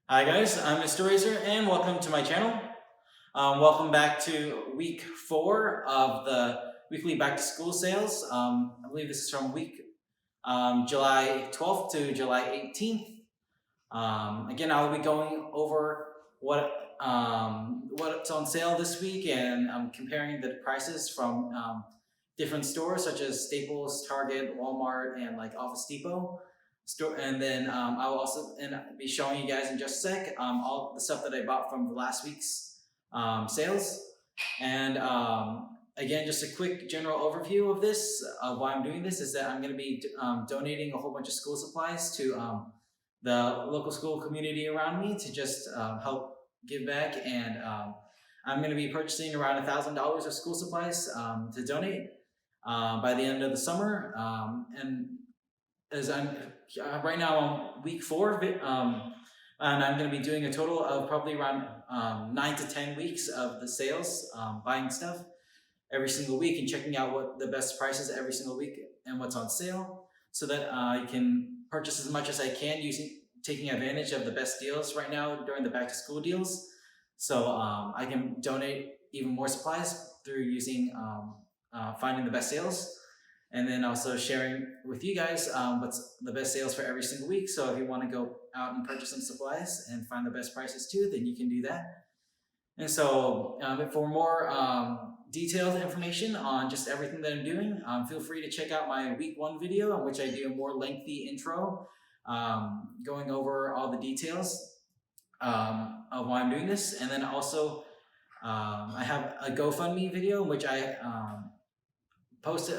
Hi guys, I'm Mr. Razor and welcome to my channel. Welcome back to week 4 of the weekly back to school sales. I believe this is from week July 12th to July 18th. Again, I'll be going over what's on sale this week and comparing the prices from different stores such as Staples, Target, Walmart, and like Office Depot store. And then I will also be showing you guys in just a sec all the stuff that I bought from last week's sales. And again, just a quick general overview of this. Why I'm doing this is that I'm going to be donating a whole bunch of school supplies to the local school community around me to just help give back. And I'm going to be purchasing around $1,000 of school supplies to donate by the end of the summer. And as I'm right now on week 4 and I'm going to be doing a total of probably around 9 to 10 weeks of the sales, buying stuff every single week and checking out what the best prices every single week and what's on sale, so that I can purchase as much as I can taking advantage of the best deals right now during the back to school deals. So I can donate even more supplies through using finding the best sales, and then also sharing with you guys what's the best sales for every single week. So if you want to go out and purchase some supplies and find the best prices too, then you can do that. And so for more detailed information on just everything that I'm doing, feel free to check out my week 1 video in which I do a more lengthy intro going over all the details of why I'm doing this. And then also I have a GoFundMe video in which I posted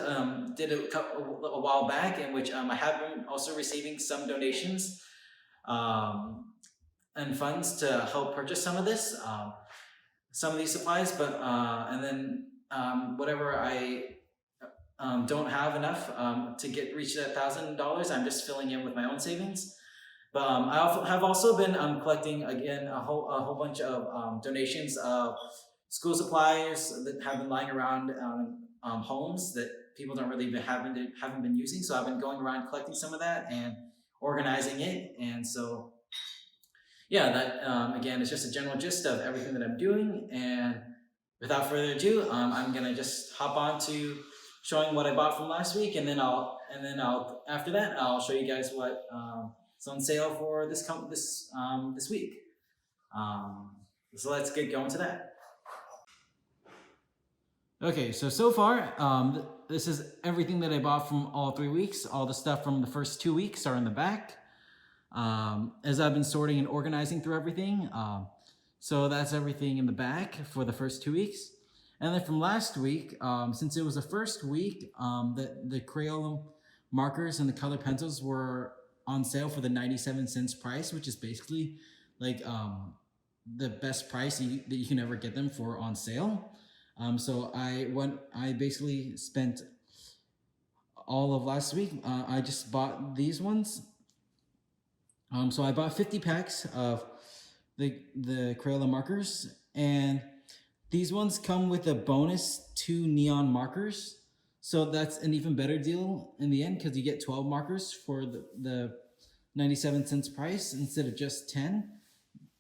did a while back, in which I have been also receiving some donations and funds to help purchase some of this, some of these supplies. But and then whatever I don't have enough to reach that $1,000, I'm just filling in with my own savings. But I have also been collecting again a whole bunch of donations of school supplies that have been lying around homes that people don't really haven't been using. So I've been going around collecting some of that and organizing it. And so yeah, that again is just a general gist of everything that I'm doing. And without further ado, I'm gonna just hop on to showing what I bought from last week, and then I'll after that I'll show you guys what is on sale for this week. Um, so let's get going to that. Okay, so far, this is everything that I bought from all 3 weeks. All the stuff from the first 2 weeks are in the back. As I've been sorting and organizing through everything, so that's everything in the back for the first 2 weeks. And then from last week, since it was the first week, the Crayola markers and the color pencils were on sale for the 97 cents price, which is basically like the best price that you can ever get them for on sale. So I basically spent all of last week. I just bought these ones. So I bought 50 packs of the Crayola markers, and these ones come with a bonus 2 neon markers. So that's an even better deal in the end, because you get 12 markers for the 97 cents price instead of just 10.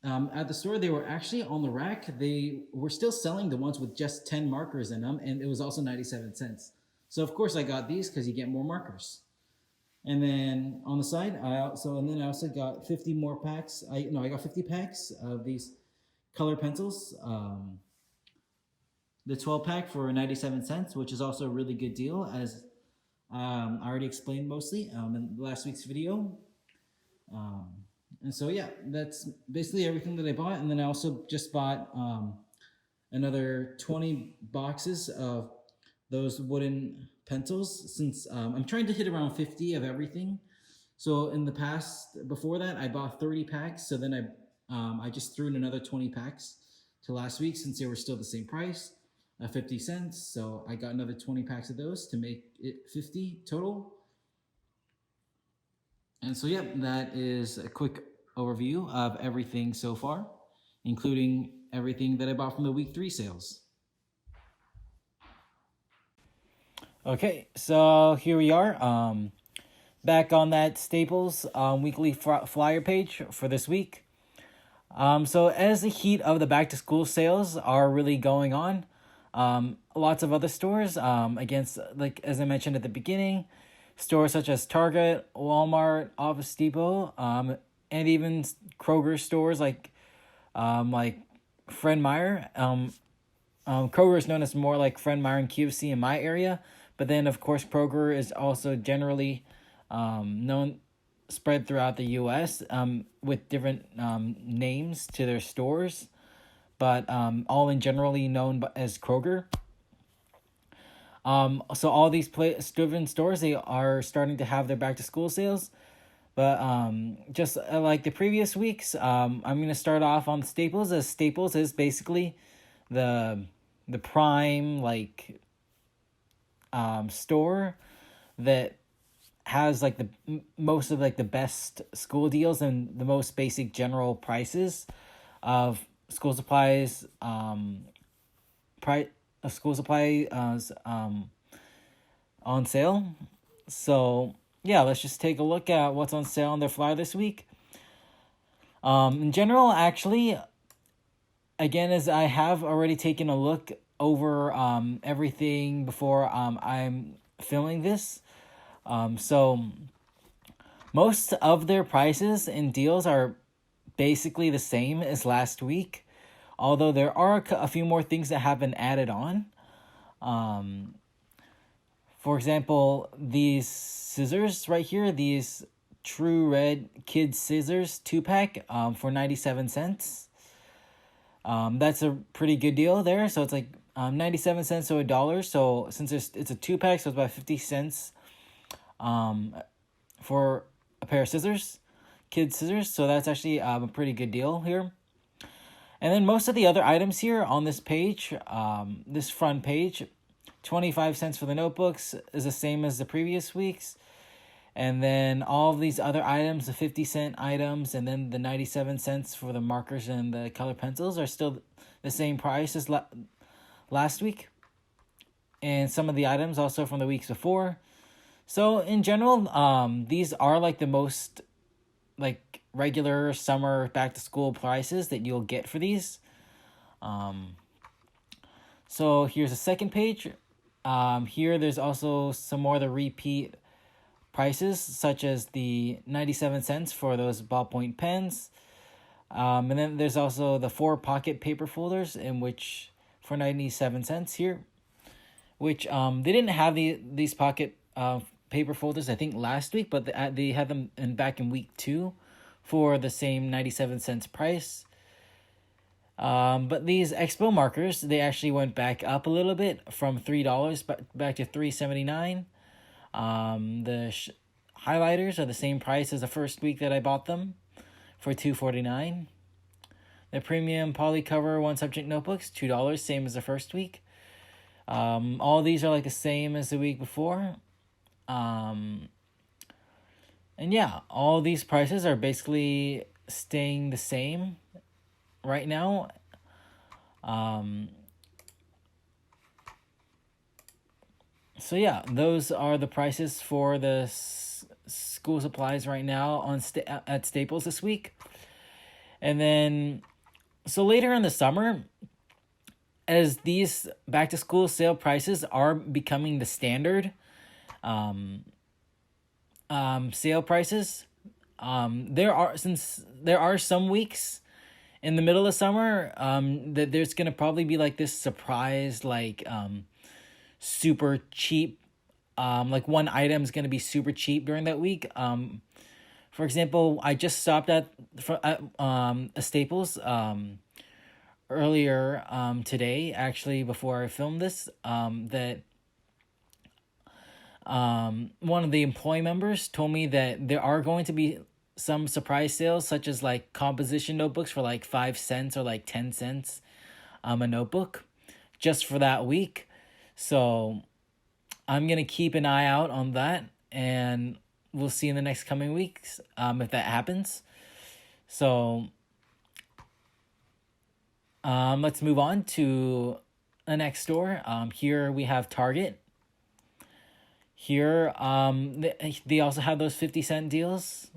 At the store, they were actually on the rack. They were still selling the ones with just 10 markers in them, and it was also 97 cents. So of course I got these because you get more markers. And then on the side, I also got 50 more packs. I got 50 packs of these color pencils. The 12 pack for 97 cents, which is also a really good deal, as I already explained mostly in last week's video. And so yeah, that's basically everything that I bought. And then I also just bought another 20 boxes of those wooden pencils, since I'm trying to hit around 50 of everything. So in the past, before that, I bought 30 packs. So then I just threw in another 20 packs to last week, since they were still the same price, 50 cents. So I got another 20 packs of those to make it 50 total. And so, yeah, that is a quick overview of everything so far, including everything that I bought from the week 3 sales. Okay, so here we are, back on that Staples weekly flyer page for this week. So as the heat of the back to school sales are really going on, lots of other stores, against, like as I mentioned at the beginning, stores such as Target, Walmart, Office Depot, and even Kroger stores like Fred Meyer. Kroger is known as more like Fred Meyer and QFC in my area, but then of course Kroger is also generally known spread throughout the U.S. With different names to their stores, but all in generally known as Kroger. So all these driven stores, they are starting to have their back to school sales. But just like the previous weeks, I'm gonna start off on Staples, as Staples is basically the prime store that has like the most of like the best school deals and the most basic general prices of school supplies. Price of school supply on sale. So yeah, let's just take a look at what's on sale on their flyer this week. In general, actually, again, as I have already taken a look over everything before I'm filming this. So most of their prices and deals are basically the same as last week, although there are a few more things that have been added on. For example, these scissors right here, these True Red Kids Scissors 2-pack for 97 cents. That's a pretty good deal there. So it's like 97 cents to $1. So since it's a 2-pack, so it's about 50 cents for a pair of scissors, kids scissors. So that's actually a pretty good deal here. And then most of the other items here on this page, this front page, 25 cents for the notebooks is the same as the previous weeks. And then all of these other items, the 50-cent items, and then the 97 cents for the markers and the color pencils are still the same price as last week. And some of the items also from the weeks before. So in general, these are like the most like regular summer back to school prices that you'll get for these. So here's a second page. Here there's also some more of the repeat prices, such as the 97 cents for those ballpoint pens. And then there's also the 4 pocket paper folders, in which for 97 cents here, which they didn't have these pocket paper folders, I think, last week, but they had them back in week 2 for the same 97 cents price. But these Expo markers, they actually went back up a little bit from $3 back to $3.79. The highlighters are the same price as the first week that I bought them, for $2.49. The premium polycover one subject notebooks, $2, same as the first week. All these are like the same as the week before. And yeah, all these prices are basically staying the same right now. So yeah, those are the prices for the school supplies right now at Staples this week. And then, so later in the summer, as these back to school sale prices are becoming the standard sale prices, there are some weeks in the middle of summer that there's gonna probably be like this surprise, like super cheap, like one item is gonna be super cheap during that week. For example, I just stopped at a Staples earlier today, actually, before I filmed this, that one of the employee members told me that there are going to be some surprise sales, such as like composition notebooks for like 5 cents or like 10 cents a notebook just for that week. So I'm going to keep an eye out on that, and we'll see in the next coming weeks if that happens. So let's move on to the next store. Here we have Target. Here they also have those 50-cent deals.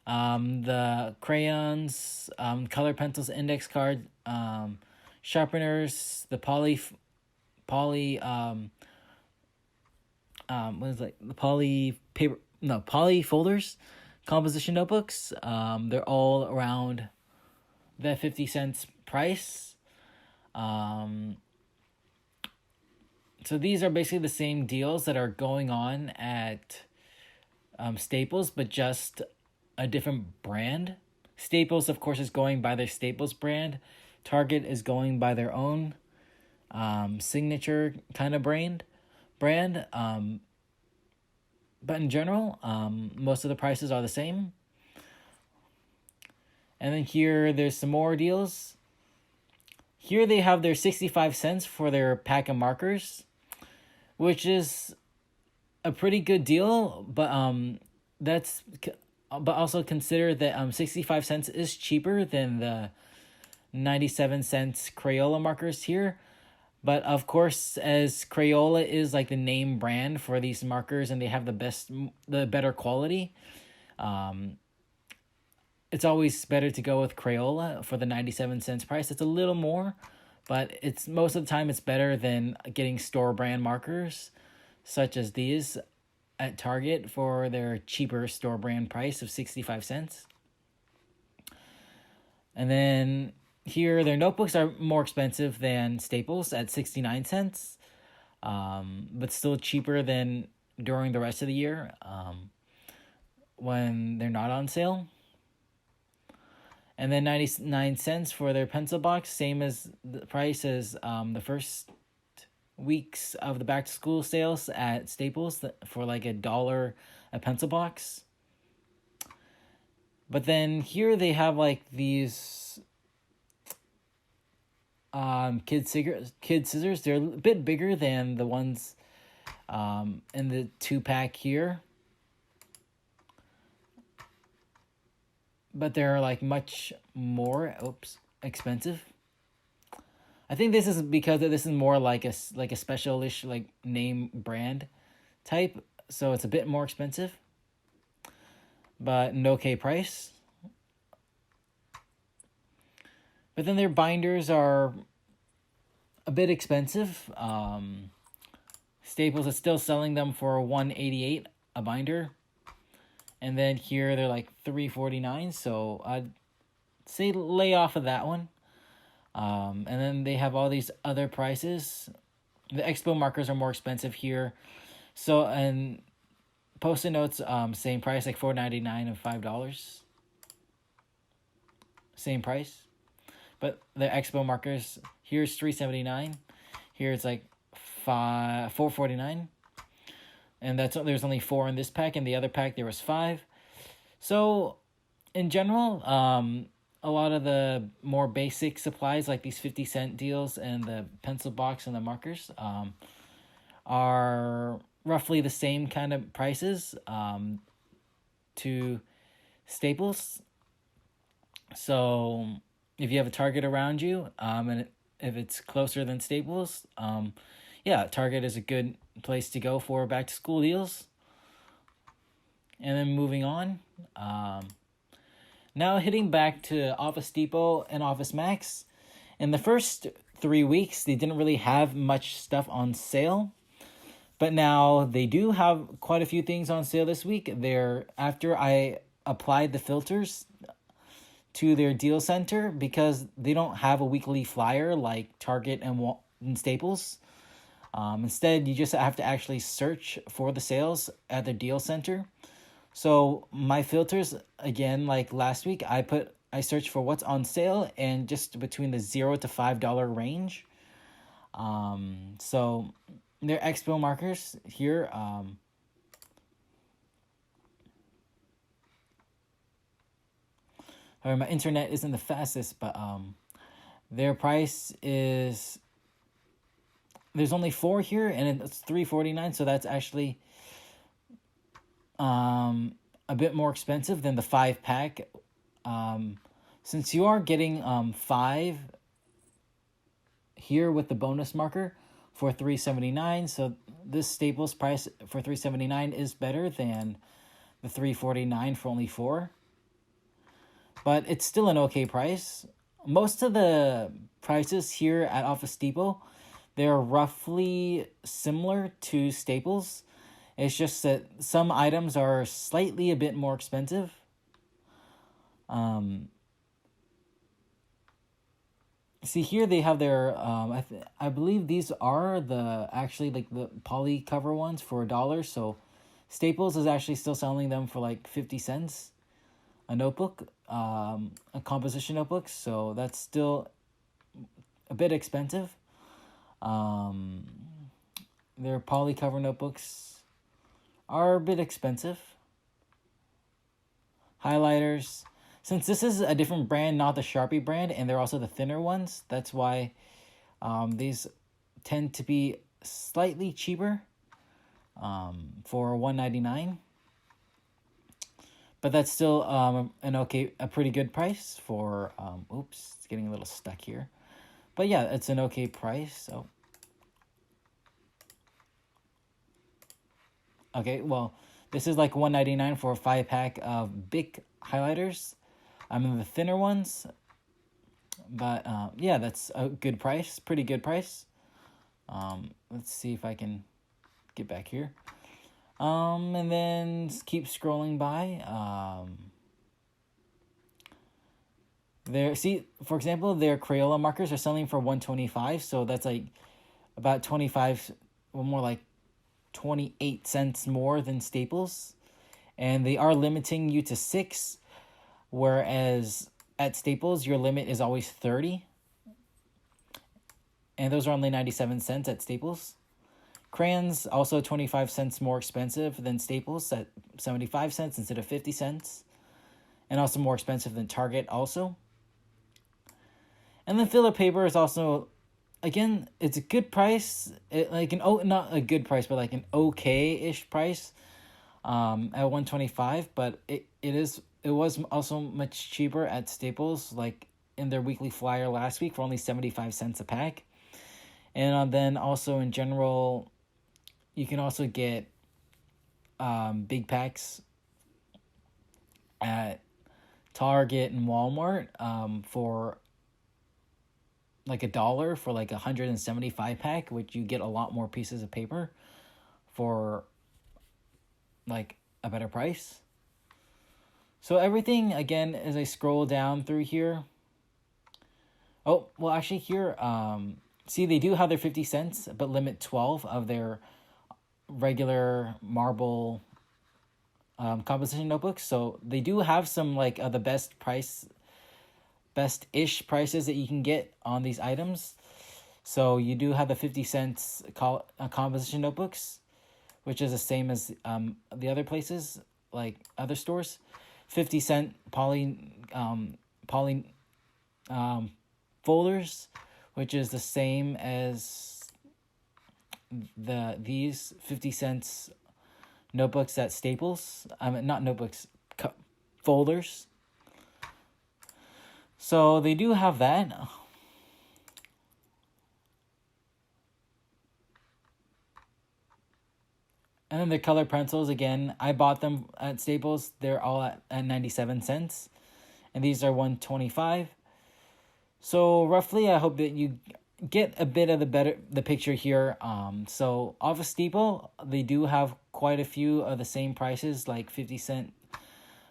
The crayons, color pencils, index card, sharpeners, the what is it, the poly folders, composition notebooks. They're all around the 50 cents price. So these are basically the same deals that are going on at Staples, but just a different brand. Staples, of course, is going by their Staples brand. Target is going by their own signature kind of brand. But in general, most of the prices are the same. And then here, there's some more deals. Here they have their 65 cents for their pack of markers, which is a pretty good deal, but also consider that 65 cents is cheaper than the 97 cents Crayola markers here. But of course, as Crayola is like the name brand for these markers and they have the better quality, it's always better to go with Crayola for the 97 cents price. It's a little more, but it's most of the time it's better than getting store brand markers such as these at Target for their cheaper store brand price of 65 cents. And then here, their notebooks are more expensive than Staples at 69 cents, but still cheaper than during the rest of the year when they're not on sale. And then 99 cents for their pencil box, same as the price as the first weeks of the back to school sales at Staples for like $1 a pencil box. But then here they have like these kid scissors. They're a bit bigger than the ones in the 2-pack here, but they're like much more expensive. I think this is because this is more like a special-ish like name brand type, so it's a bit more expensive, but an okay price. But then their binders are a bit expensive. Staples is still selling them for $188 a binder. And then here they're like $349, so I'd say lay off of that one. And then they have all these other prices. The Expo markers are more expensive here. So, and Post-it notes, same price, like $4.99 and $5. Same price. But the Expo markers, here's $3.79. Here it's like $4.49. And there's only 4 in this pack. In the other pack, there was 5. So, in general, a lot of the more basic supplies, like these 50-cent deals and the pencil box and the markers, are roughly the same kind of prices to Staples. So if you have a Target around you, and if it's closer than Staples, Target is a good place to go for back to school deals. And then moving on, now hitting back to Office Depot and OfficeMax. In the first 3 weeks, they didn't really have much stuff on sale. But now they do have quite a few things on sale this week. After I applied the filters to their deal center, because they don't have a weekly flyer like Target and Staples. Instead, you just have to actually search for the sales at the deal center. So my filters, again, like last week, I searched for what's on sale and just between the $0 to $5 range. So their Expo markers here, my internet isn't the fastest, but their price is, there's only 4 here and it's $3.49, so that's actually a bit more expensive than the 5-pack. Since you are getting 5 here with the bonus marker for $3.79, so this Staples price for $3.79 is better than the $3.49 for only 4. but it's still an okay price. Most of the prices here at Office Depot, they're roughly similar to Staples. It's just that some items are slightly a bit more expensive. See here they have their I believe these are the actually like the poly cover ones for $1. So Staples is actually still selling them for like 50 cents a notebook, a composition notebook. So that's still a bit expensive. Their poly cover notebooks are a bit expensive. Highlighters. Since this is a different brand, not the Sharpie brand, and they're also the thinner ones, that's why these tend to be slightly cheaper for $1.99. But that's still a pretty good price for, oops, it's getting a little stuck here. But yeah, it's an okay price, so. Okay, well, this is like $1.99 for a 5-pack of Bic highlighters. I mean the thinner ones, but yeah, that's a good price, pretty good price. Let's see if I can get back here. And then keep scrolling by. For example, their Crayola markers are selling for $1.25, so that's like about 25, well, more like 28 cents more than Staples, and they are limiting you to 6. Whereas at Staples, your limit is always 30. And those are only 97 cents at Staples. Crayons, also 25 cents more expensive than Staples at 75 cents instead of 50 cents. And also more expensive than Target also. And then filler paper is also, again, it's a good price. Not a good price, but like an okay-ish price at $1.25. But it was also much cheaper at Staples, like in their weekly flyer last week for only 75 cents a pack. And then also in general, you can also get big packs at Target and Walmart for like $1 for like 175 pack, which you get a lot more pieces of paper for like a better price. So everything, again, as I scroll down through here. Oh, well, actually here, see, they do have their 50 cents, but limit 12 of their regular marble composition notebooks. So they do have some like the best-ish prices that you can get on these items. So you do have the 50 cents composition notebooks, which is the same as the other places, like other stores. 50-cent poly folders, which is the same as these 50 cents notebooks at Staples. Not notebooks, folders. So they do have that. And then the color pencils, again, I bought them at Staples. They're all at 97 cents. And these are $1.25. So roughly, I hope that you get a bit of the picture here. So Office Depot, they do have quite a few of the same prices, like 50-cent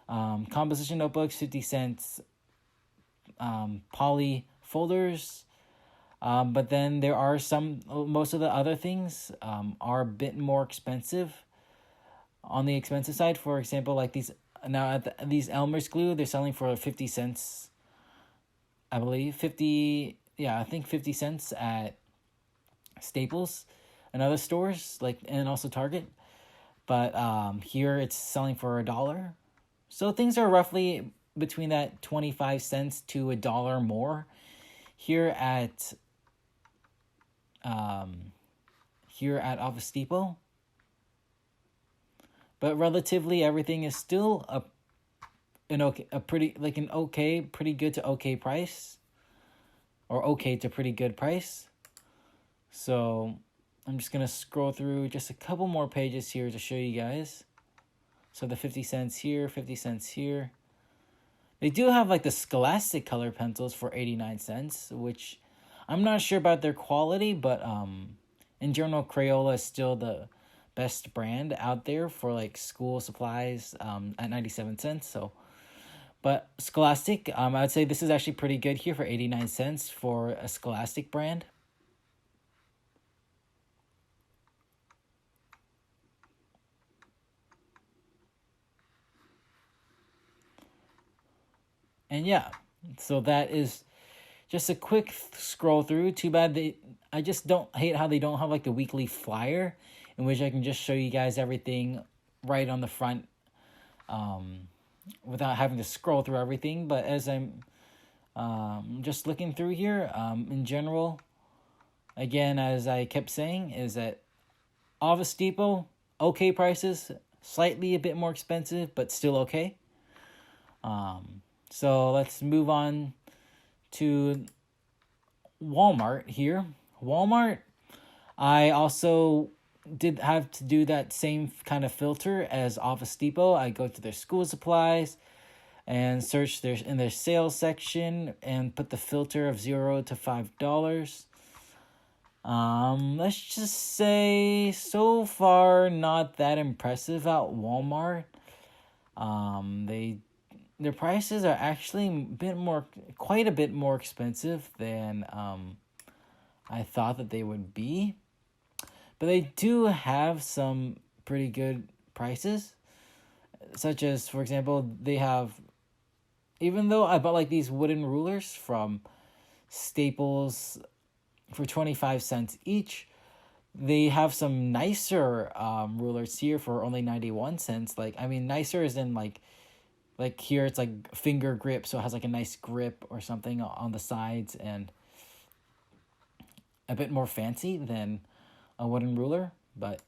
composition notebooks, 50 cents poly folders. But then there are most of the other things are a bit more expensive on the expensive side. For example, like these Elmer's glue, they're selling for 50 cents, I believe. 50 cents at Staples and other stores, and also Target. But here it's selling for $1. So things are roughly between that 25 cents to $1 more here at Office Depot. But relatively, everything is still pretty good to okay price, or okay to pretty good price. So I'm just gonna scroll through just a couple more pages here to show you guys. So the 50 cents here, 50 cents here. They do have like the Scholastic color pencils for 89 cents, which I'm not sure about their quality, but in general, Crayola is still the best brand out there for like school supplies at 97 cents. So, but Scholastic, I'd say this is actually pretty good here for 89 cents for a Scholastic brand. And yeah, so that is just a quick scroll through. Too bad I just don't hate how they don't have like the weekly flyer in which I can just show you guys everything right on the front without having to scroll through everything. But as I'm just looking through here, in general, again, as I kept saying, is that Office Depot, okay prices, slightly a bit more expensive, but still okay. So let's move on to Walmart here. Walmart, I also did have to do that same kind of filter as Office Depot. I go to their school supplies and search in their sales section and put the filter of $0 to $5. Let's just say so far not that impressive at Walmart. Their prices are actually quite a bit more expensive than I thought that they would be. But they do have some pretty good prices. Such as, for example, they have, even though I bought like these wooden rulers from Staples for 25 cents each, they have some nicer rulers here for only 91 cents. Like, I mean, nicer is in like here it's like finger grip, so it has like a nice grip or something on the sides and a bit more fancy than a wooden ruler. But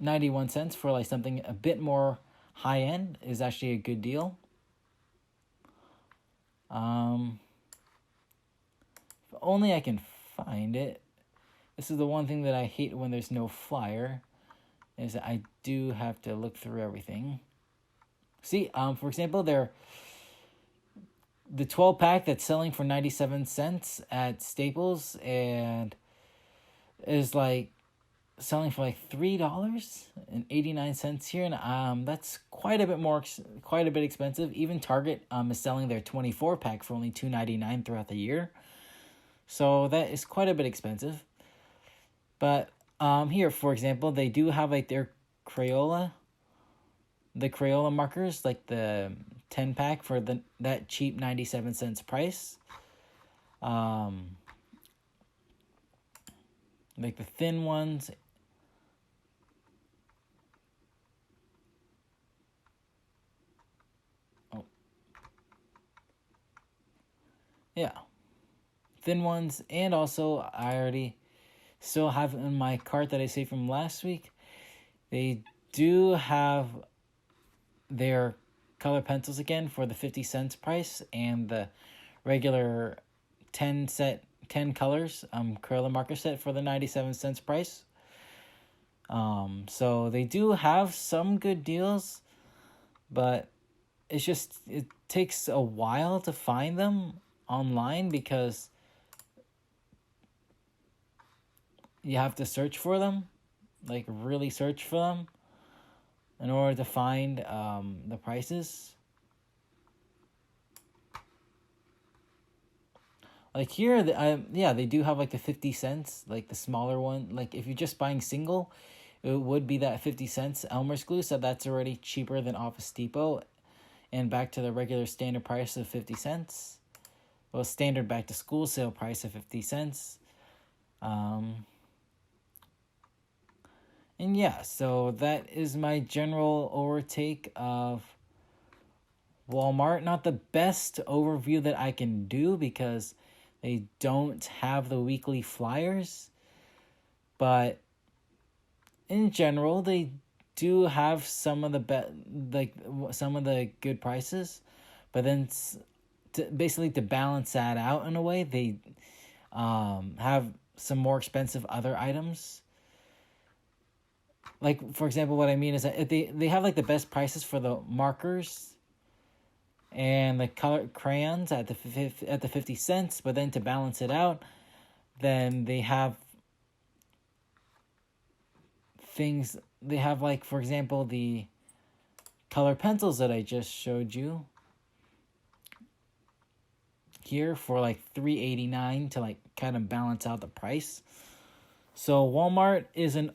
91 cents for like something a bit more high end is actually a good deal. If only I can find it. This is the one thing that I hate when there's no flyer, is that I do have to look through everything. See, for example, the 12-pack that's selling for 97 cents at Staples and is like selling for like $3.89 here, and that's quite a bit expensive. Even Target is selling their 24-pack for only $2.99 throughout the year, so that is quite a bit expensive. But here, for example, they do have like their Crayola markers, like the 10-pack for that cheap 97 cents price. Like the thin ones. Oh. Yeah. Thin ones, and also I already still have in my cart that I saved from last week. They do have their color pencils again for the 50 cents price, and the regular 10 colors Crayola marker set for the 97 cents price. So they do have some good deals, but it takes a while to find them online because you have to search for them, like really search for them in order to find the prices. Like here, they do have like the 50 cents, like the smaller one. Like if you're just buying single, it would be that 50 cents Elmer's glue, so that's already cheaper than Office Depot, and back to the regular standard price of 50 cents. Well, standard back to school sale price of 50 cents. And yeah, so that is my general overtake of Walmart. Not the best overview that I can do because they don't have the weekly flyers. But in general, they do have some of the good prices. But then to balance that out in a way, they have some more expensive other items. Like, for example, what I mean is that they have like the best prices for the markers and the color crayons at the 50 cents. But then to balance it out, then they have things. They have, like, for example, the color pencils that I just showed you here for like $3.89 to like kind of balance out the price. So Walmart is an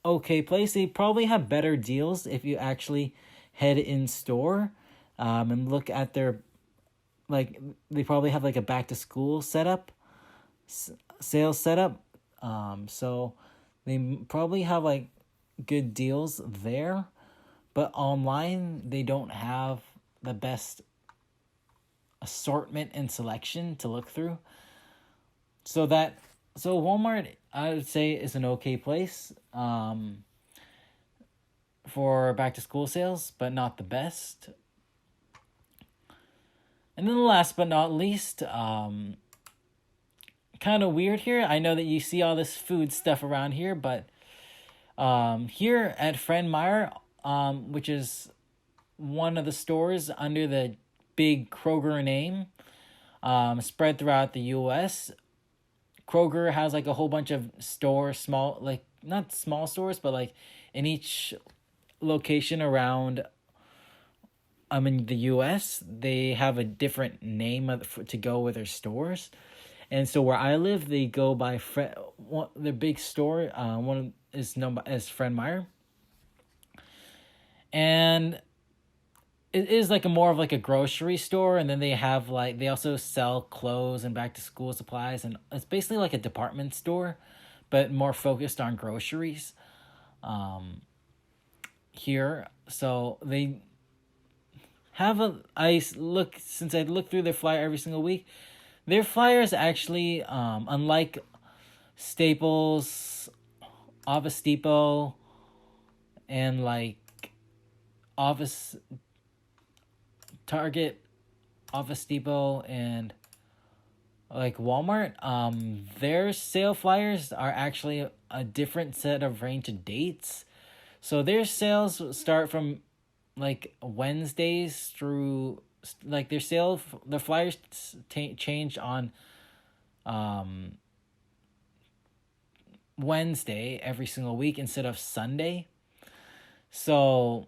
okay place. They probably have better deals if you actually head in store and look at their, like, they probably have like a back to school setup, sales setup. So they probably have like good deals there, but online they don't have the best assortment and selection to look through. So Walmart, I would say, is an okay place for back to school sales, but not the best. And then last but not least, kind of weird here. I know that you see all this food stuff around here, but here at Fred Meyer, which is one of the stores under the big Kroger name, spread throughout the U.S. Kroger has like a whole bunch of stores, small, like not small stores, but like in each location around in the U.S., they have a different name to go with their stores. And so where I live, they go by their big store. One is known as Fred Meyer, and it is like a more of like a grocery store. And then they also sell clothes and back to school supplies, and it's basically like a department store, but more focused on groceries. Here, so they have since I look through their flyer every single week, their flyers actually, unlike Staples, Office Depot, and like Office Target, Office Depot, and like Walmart, their sale flyers are actually a different set of range of dates. So their sales start from like Wednesdays through, like, their flyers change on Wednesday every single week instead of Sunday. So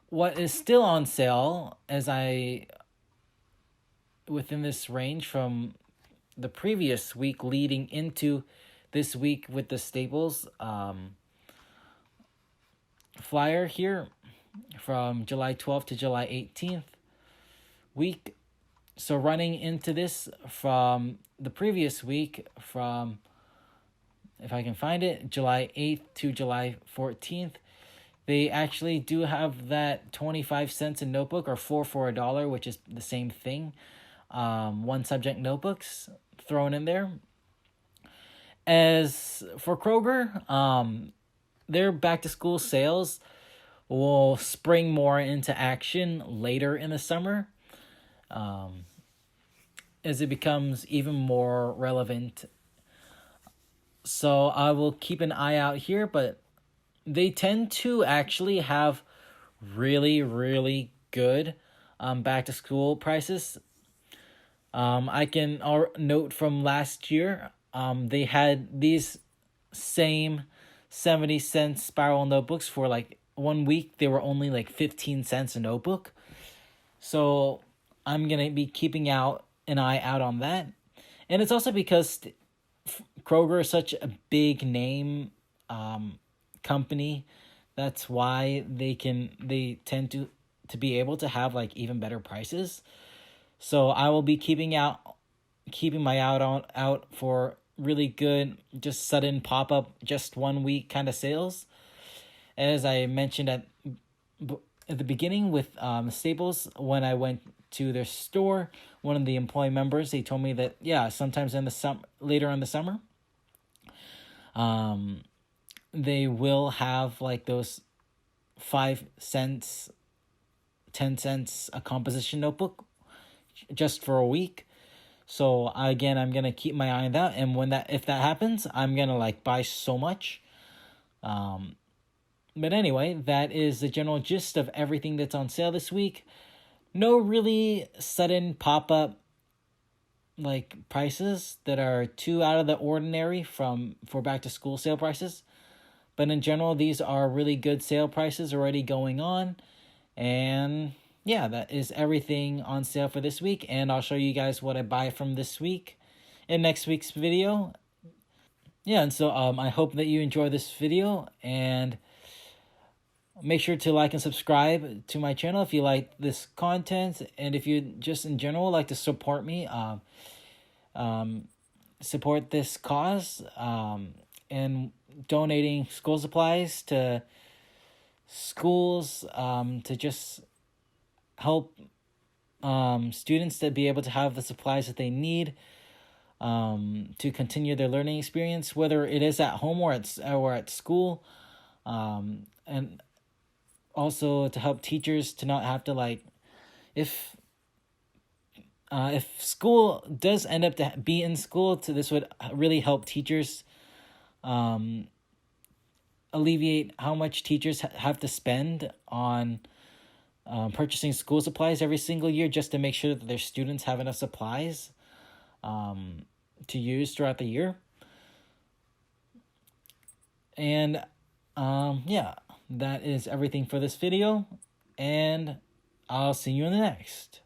what is still on sale, within this range from the previous week leading into this week with the Staples flyer here from July 12th to July 18th week. So running into this from the previous week, from, if I can find it, July 8th to July 14th, they actually do have that 25 cents a notebook, or 4 for $1, which is the same thing. One subject notebooks thrown in there. As for Kroger, their back to school sales will spring more into action later in the summer, as it becomes even more relevant. So I will keep an eye out here, but they tend to actually have really, really good back to school prices. I can note from last year, they had these same 70-cent spiral notebooks for like 1 week. They were only like 15 cents a notebook. So I'm going to be keeping an eye out on that. And it's also because Kroger is such a big name company. That's why they tend to be able to have like even better prices. So I will be keeping my out for really good, just sudden pop up, just 1 week kind of sales. As I mentioned at the beginning with Staples, when I went to their store, one of the employee members, they told me that sometimes in the later in the summer, they will have like those 5 cents, 10 cents a composition notebook just for a week. So again, I'm gonna keep my eye on that, and if that happens, I'm gonna like buy so much. But anyway, that is the general gist of everything that's on sale this week. no really sudden pop-up like prices that are too out of the ordinary for back to school sale prices. But in general, these are really good sale prices already going on. And yeah, that is everything on sale for this week. And I'll show you guys what I buy from this week in next week's video. Yeah, and so I hope that you enjoy this video, and make sure to like and subscribe to my channel if you like this content, and if you just in general like to support me, support this cause, and donating school supplies to schools, to just help students to be able to have the supplies that they need to continue their learning experience, whether it is at home or at school, and also to help teachers to not have to like, if school does end up to be in school, this would really help teachers alleviate how much teachers have to spend on purchasing school supplies every single year just to make sure that their students have enough supplies to use throughout the year. And yeah, that is everything for this video, and I'll see you in the next.